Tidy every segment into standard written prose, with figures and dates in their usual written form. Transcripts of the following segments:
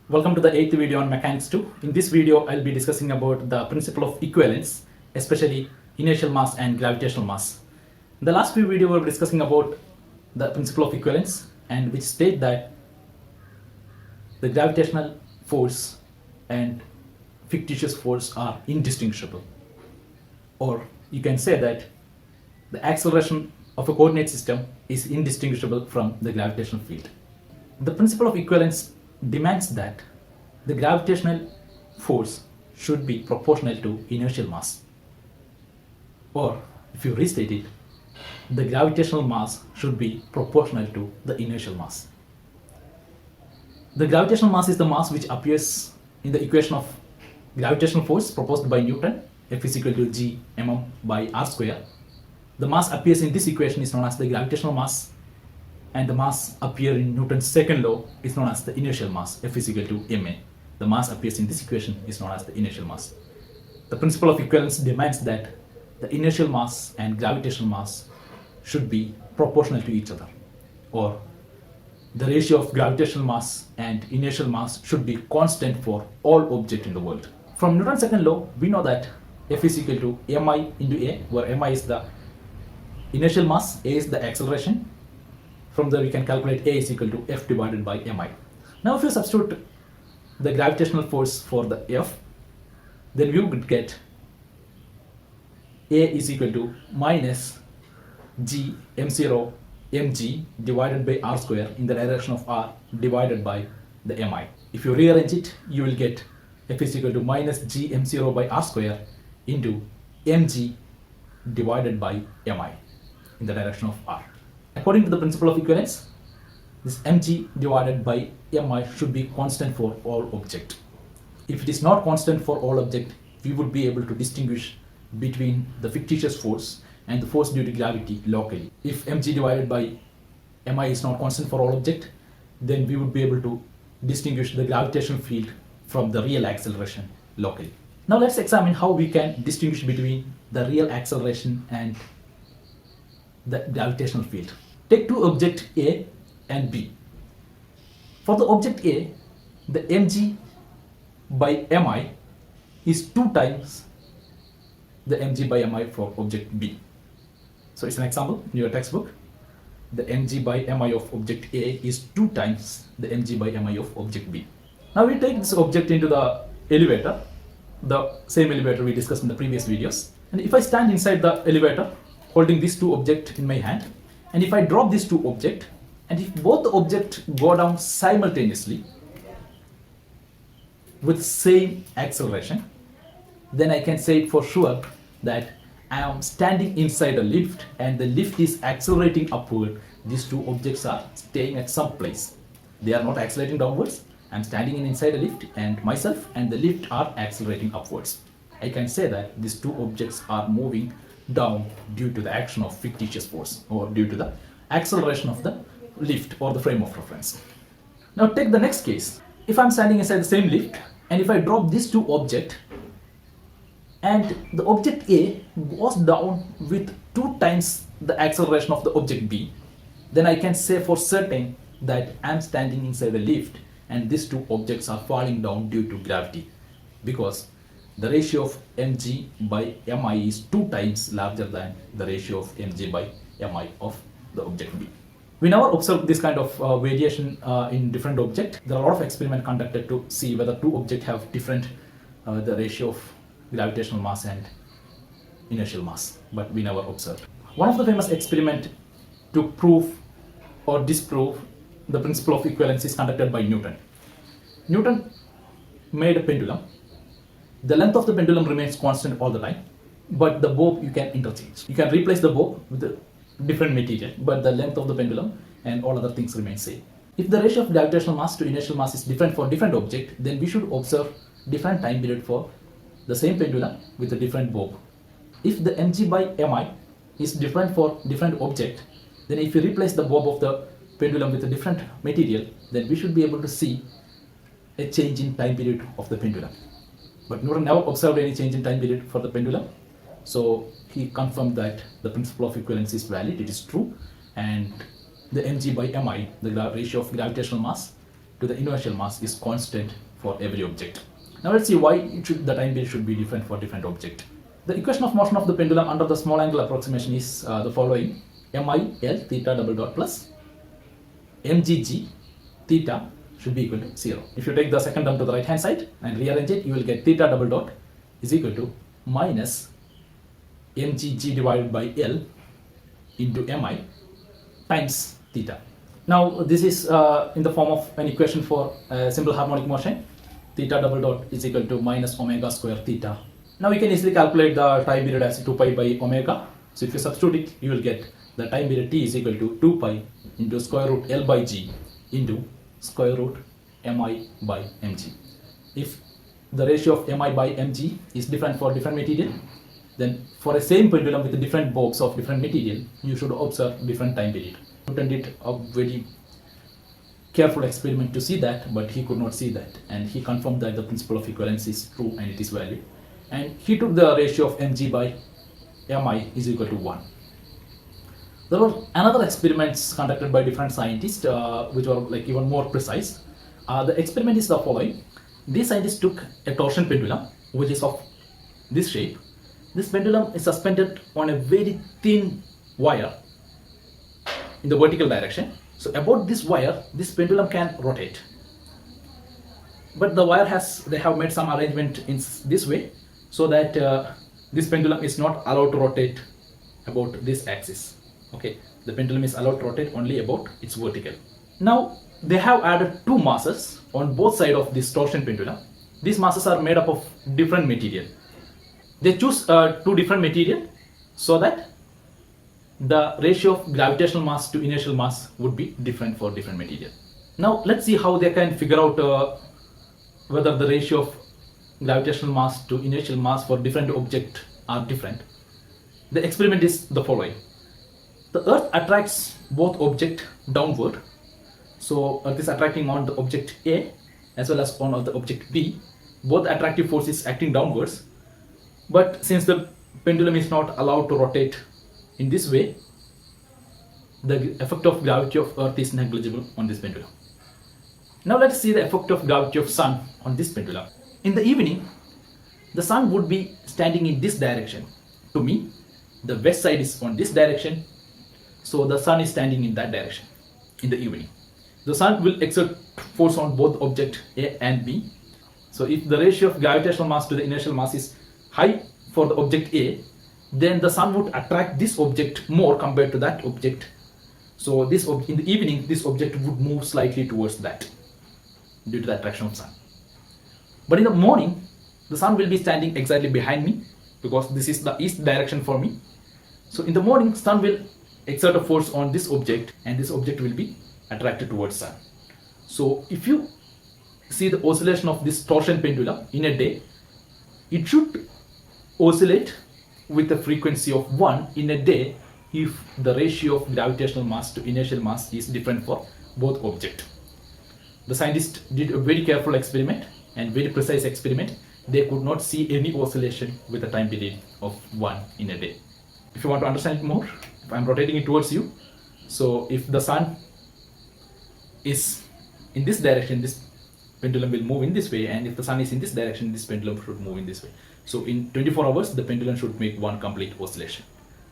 Welcome to the 8th video on Mechanics 2. In this video, I'll be discussing about the principle of equivalence, especially inertial mass and gravitational mass. In the last few videos, we were discussing about the principle of equivalence, and which state that the gravitational force and fictitious force are indistinguishable. Or you can say that the acceleration of a coordinate system is indistinguishable from the gravitational field. The principle of equivalence demands that the gravitational force should be proportional to inertial mass. Or, if you restate it, the gravitational mass should be proportional to the inertial mass. The gravitational mass is the mass which appears in the equation of gravitational force proposed by Newton, F is equal to g mm by r square. The mass appears in this equation is known as the gravitational mass, and the mass appear in Newton's second law is known as the inertial mass, F is equal to ma. The mass appears in this equation is known as the inertial mass. The principle of equivalence demands that the inertial mass and gravitational mass should be proportional to each other, or the ratio of gravitational mass and inertial mass should be constant for all objects in the world. From Newton's second law, we know that F is equal to mi into a, where mi is the inertial mass, a is the acceleration. From there we can calculate a is equal to f divided by mi. Now if you substitute the gravitational force for the f, then we would get a is equal to minus g m0 mg divided by r square in the direction of r divided by the mi. If you rearrange it, you will get f is equal to minus g m0 by r square into mg divided by mi in the direction of r. According to the principle of equivalence, this mg divided by mi should be constant for all objects. If it is not constant for all objects, we would be able to distinguish between the fictitious force and the force due to gravity locally. If mg divided by mi is not constant for all objects, then we would be able to distinguish the gravitational field from the real acceleration locally. Now let's examine how we can distinguish between the real acceleration and the gravitational field. Take two objects A and B. For the object A, the mg by mi is 2 times the mg by mi for object B. So it's an example in your textbook. The mg by mi of object A is 2 times the mg by mi of object B. Now we take this object into the elevator, the same elevator we discussed in the previous videos. And if I stand inside the elevator holding these two objects in my hand, and if I drop these two objects, and if both the objects go down simultaneously with same acceleration, then I can say for sure that I am standing inside a lift and the lift is accelerating upward. These two objects are staying at some place. They are not accelerating downwards. I am standing inside a lift and myself and the lift are accelerating upwards. I can say that these two objects are moving down due to the action of fictitious force, or due to the acceleration of the lift or the frame of reference. Now take the next case. If I'm standing inside the same lift and if I drop these two objects and the object A goes down with 2 times the acceleration of the object B, then I can say for certain that I'm standing inside a lift and these two objects are falling down due to gravity, because the ratio of mg by mi is 2 times larger than the ratio of mg by mi of the object B. We never observe this kind of variation in different objects. There are a lot of experiments conducted to see whether two objects have different the ratio of gravitational mass and inertial mass, but we never observed. One of the famous experiments to prove or disprove the principle of equivalence is conducted by Newton. Newton made a pendulum. The length of the pendulum remains constant all the time, but the bob you can interchange. You can replace the bob with a different material, but the length of the pendulum and all other things remain same. If the ratio of gravitational mass to inertial mass is different for different objects, then we should observe different time period for the same pendulum with a different bob. If the mg by mi is different for different object, then if you replace the bob of the pendulum with a different material, then we should be able to see a change in time period of the pendulum. But Newton never observed any change in time period for the pendulum, so he confirmed that the principle of equivalence is valid, it is true, and the mg by mi, the ratio of gravitational mass to the inertial mass is constant for every object. Now let's see why the time period should be different for different object. The equation of motion of the pendulum under the small angle approximation is the following: MIL theta double dot plus MGG theta should be equal to 0. If you take the second term to the right hand side and rearrange it, you will get theta double dot is equal to minus MGG divided by L into MI times theta. Now this is in the form of an equation for simple harmonic motion. Theta double dot is equal to minus omega square theta. Now you can easily calculate the time period as 2 pi by omega. So if you substitute it, you will get the time period T is equal to 2 pi into square root L by G into square root Mi by Mg. If the ratio of Mi by Mg is different for different material, then for a same pendulum with different bulks of different material, you should observe different time period. Newton did a very careful experiment to see that, but he could not see that, and he confirmed that the principle of equivalence is true and it is valid. And he took the ratio of Mg by Mi is equal to 1. There were another experiments conducted by different scientists which were like even more precise. The experiment is the following. These scientists took a torsion pendulum which is of this shape. This pendulum is suspended on a very thin wire in the vertical direction. So about this wire, this pendulum can rotate. But the wire they have made some arrangement in this way so that this pendulum is not allowed to rotate about this axis. Okay, the pendulum is allowed to rotate only about its vertical. Now they have added two masses on both sides of this torsion pendulum. These masses are made up of different material. They choose two different material so that the ratio of gravitational mass to inertial mass would be different for different material. Now let's see how they can figure out whether the ratio of gravitational mass to inertial mass for different objects are different. The experiment is the following. The Earth attracts both objects downward. So Earth is attracting on the object A as well as on the object B. Both attractive forces acting downwards. But since the pendulum is not allowed to rotate in this way, the effect of gravity of Earth is negligible on this pendulum. Now let's see the effect of gravity of Sun on this pendulum. In the evening, the Sun would be standing in this direction. To me, the west side is on this direction, so the Sun is standing in that direction in the evening. The Sun will exert force on both object A and B. So if the ratio of gravitational mass to the inertial mass is high for the object A, then the Sun would attract this object more compared to that object. So this in the evening, this object would move slightly towards that due to the attraction of Sun. But in the morning, the Sun will be standing exactly behind me because this is the east direction for me. So in the morning, Sun will exert a force on this object and this object will be attracted towards Sun. So if you see the oscillation of this torsion pendulum in a day, it should oscillate with a frequency of 1 in a day if the ratio of gravitational mass to inertial mass is different for both objects. The scientists did a very careful experiment and very precise experiment. They could not see any oscillation with a time period of 1 in a day. If you want to understand it more, if I'm rotating it towards you, so if the Sun is in this direction, this pendulum will move in this way, and if the Sun is in this direction, this pendulum should move in this way. So in 24 hours, the pendulum should make one complete oscillation,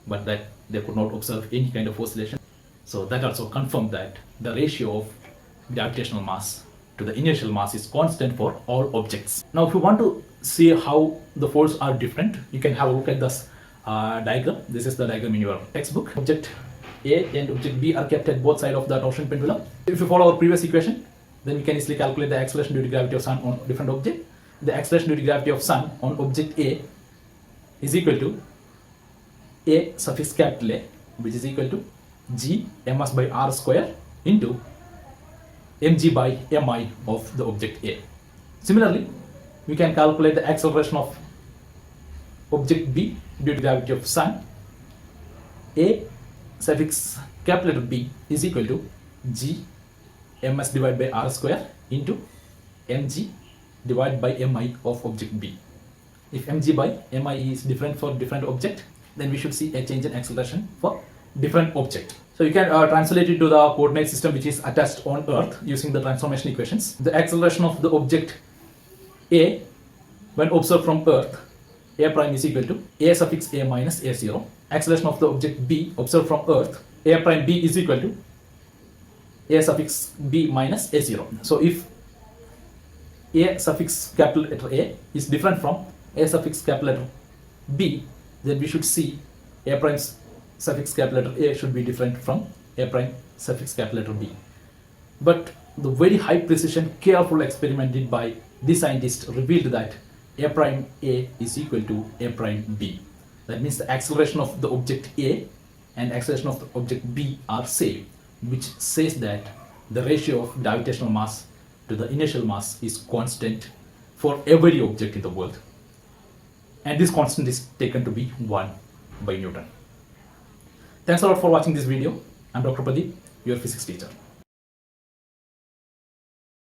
but that they could not observe any kind of oscillation. So that also confirmed that the ratio of gravitational mass to the inertial mass is constant for all objects. Now if you want to see how the forces are different, you can have a look at this diagram. This is the diagram in your textbook. Object A and object B are kept at both sides of the torsion pendulum. If you follow our previous equation, then we can easily calculate the acceleration due to gravity of Sun on different object. The acceleration due to gravity of Sun on object A is equal to A suffix capital A, which is equal to G ms by r square into mg by mi of the object A. Similarly, we can calculate the acceleration of object B due to gravity of Sun. A suffix capital B is equal to G ms divided by r square into mg divided by mi of object B. If mg by mi is different for different object, then we should see a change in acceleration for different object. So you can translate it to the coordinate system which is attached on Earth using the transformation equations. The acceleration of the object A when observed from Earth, A prime is equal to A suffix A minus A0. Acceleration of the object B observed from Earth, A prime B is equal to A suffix B minus A0. So if A suffix capital letter A is different from A suffix capital letter B, then we should see A prime suffix capital letter A should be different from A prime suffix capital letter B. But the very high precision, careful experiment did by the scientist revealed that A prime A is equal to A prime B. That means the acceleration of the object A and acceleration of the object B are same, which says that the ratio of gravitational mass to the inertial mass is constant for every object in the world. And this constant is taken to be 1 by Newton. Thanks a lot for watching this video. I'm Dr. Pradeep, your physics teacher.